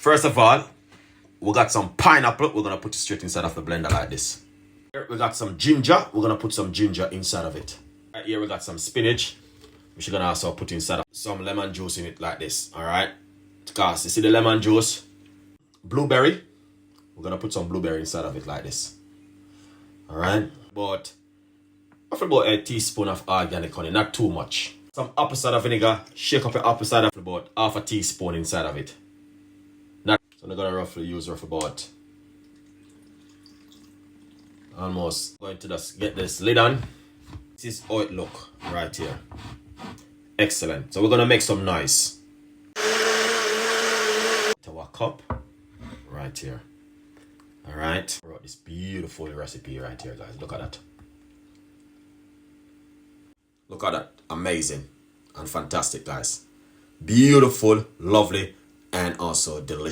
First of all, we got some pineapple. We're going to put it straight inside of the blender like this. Here we got some ginger. We're going to put some ginger inside of it. Right here we got some spinach, which we're going to also put inside of some lemon juice in it like this. Alright? Because you see the lemon juice? Blueberry. We're going to put some blueberry inside of it like this. Alright? But about a teaspoon of organic honey, not too much. Some apple cider vinegar. Shake up your apple cider for about half a teaspoon inside of it. So I'm going to use about almost going to just get this lid on. This is how it look right here. Excellent. So we're going to make some noise. To our cup right here. All right. I wrote this beautiful recipe right here, guys. Look at that. Look at that. Amazing and fantastic, guys. Beautiful, lovely, and also delicious.